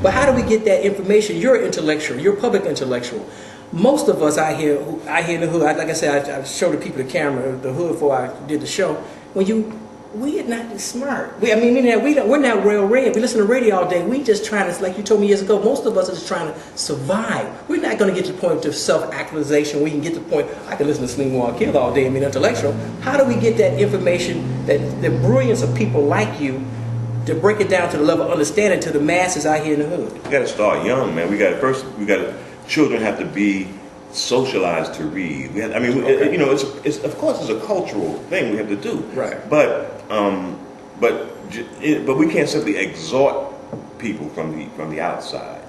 But how do we get that information? You're an intellectual. You're a public intellectual. Most of us out here in the hood, like I said, I showed the people the camera, the hood before I did the show. We are not smart. We're not real red. We listen to radio all day. We just trying to, like you told me years ago, most of us are just trying to survive. We're not going to get to the point of self-actualization. We can get to the point, I can listen to Salim Muwakkil all day and be intellectual. How do we get that information, that the brilliance of people like you, to break it down to the level of understanding to the masses out here in the hood? We got to start young, man. Children have to be socialized to read. It's of course it's a cultural thing we have to do. Right. But we can't simply exhort people from the outside.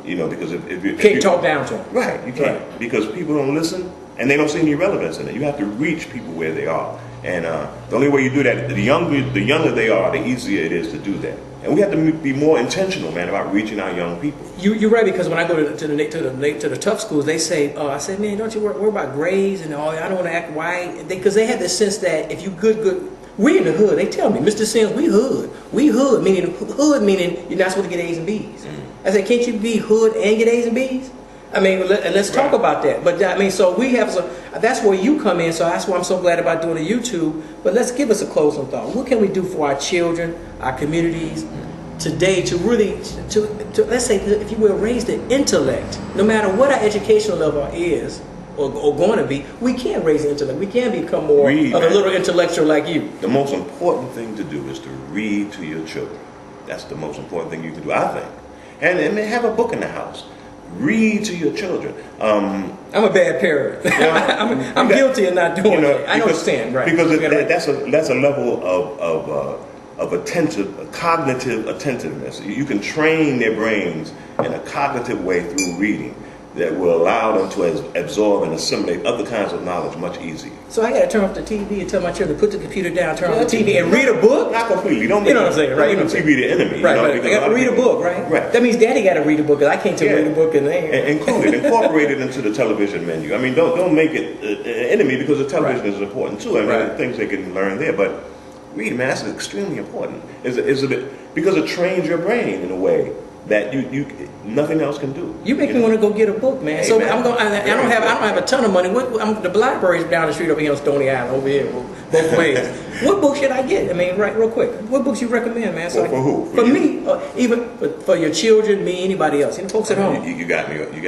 Because if you can't talk down to them. Right, you can't, because people don't listen and they don't see any relevance in it. You have to reach people where they are, and the only way you do that, the younger they are, the easier it is to do that. And we have to be more intentional, man, about reaching our young people. You're right, because when I go to the tough schools, they say, I say, man, don't you worry about grades and all. I don't want to act white, because they have this sense that if you good. We in the hood. They tell me, Mr. Sims, we hood. We hood meaning you're not supposed to get A's and B's. I said, can't you be hood and get A's and B's? Let's talk about that. But so we have that's where you come in. So that's why I'm so glad about doing a YouTube. But let's give us a closing thought. What can we do for our children, our communities today to really, let's say, if you will, raise the intellect? No matter what our educational level is or going to be, we can raise the intellect. We can become more of a little intellectual like you. The most important thing to do is to read to your children. That's the most important thing you can do, I think. And have a book in the house. Read to your children. I'm a bad parent. I'm guilty of not doing it. I understand, right? Because that's a level of cognitive attentiveness. You can train their brains in a cognitive way through reading that will allow them to absorb and assimilate other kinds of knowledge much easier. So I got to turn off the TV and tell my children to put the computer down, turn off the TV, and read a book? Not completely. You know what I'm saying, right? Don't make the TV the enemy. Right, but I got to read a book, right? Right. That means Daddy got to read a book, because I can't read a book incorporate it into the television menu. Don't make it an enemy, because the television is important too. Things they can learn there, but read, man, that's extremely important. Because it trains your brain in a way that nothing else can do. You make me want to go get a book, man. So I don't have a ton of money. The library's down the street over here on Stony Island, over here, both ways. What book should I get? Right, real quick. What books you recommend, man? For who? For me, even for your children, me, anybody else. Folks at home. You got me at a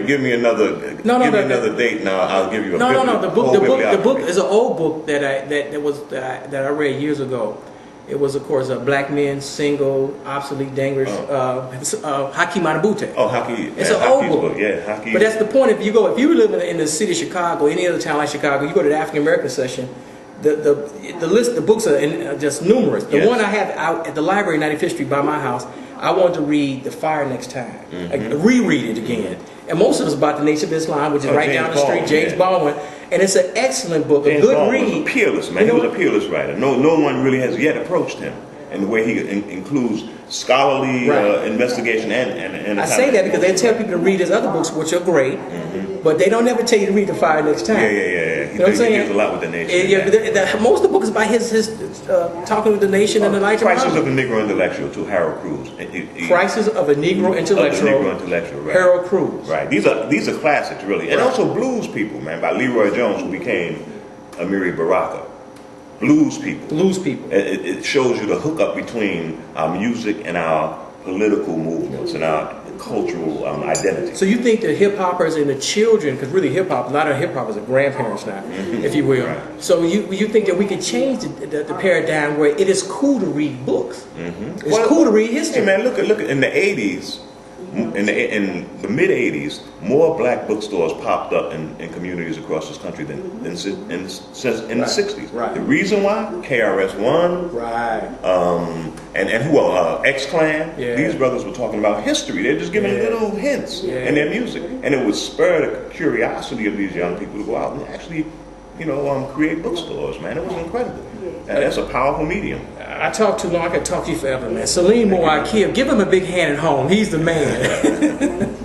give me another date now. I'll give you a The book is an old book that I read years ago. It was, of course, Black Men, Single, Obsolete, Dangerous, Haki Manabute. Oh, Haki. It's an old book. Yeah, Haki. But that's the point. If you live in the city of Chicago, any other town like Chicago, you go to the African American section, the books are just numerous. The one I have out at the library, 95th Street, by my house, I want to read The Fire Next Time. Reread it again. And most of it's about the Nation of Islam, which is right down the street, James Baldwin. And it's an excellent book, a good read. He was a peerless, man. He was a peerless writer. No one really has yet approached him. And the way he includes scholarly investigation and I say that because they tell people to read his other books, which are great, but they don't ever tell you to read The Fire Next Time. Yeah. You know what I'm saying? He deals a lot with the nation. Most of the books about his talking with the nation and the light. Crisis of a Negro Intellectual, to Harold Cruz. Crisis of a Negro Intellectual. Right. Harold Cruz. Right. These are classics, really, and also Blues People, man, by Leroy Jones, who became Amiri Baraka. Blues People. It shows you the hookup between our music and our political movements and our cultural identity. So you think the hip hoppers and the children, because really hip hop, a lot of hip hoppers are grandparents now, if you will. Right. So you think that we could change the paradigm where it is cool to read books. It's cool to read history. Hey man, look in the 80s. In the mid 80s, more black bookstores popped up in communities across this country than in the 60s. Right. The reason why? KRS-One, and who else? X-Clan. Yeah. These brothers were talking about history. They're just giving little hints in their music, and it would spur the curiosity of these young people to go out and actually, create bookstores. Man, it was incredible. That's a powerful medium. I talk too long. I could talk to you forever, man. Salim Muwakkil, give him a big hand at home. He's the man.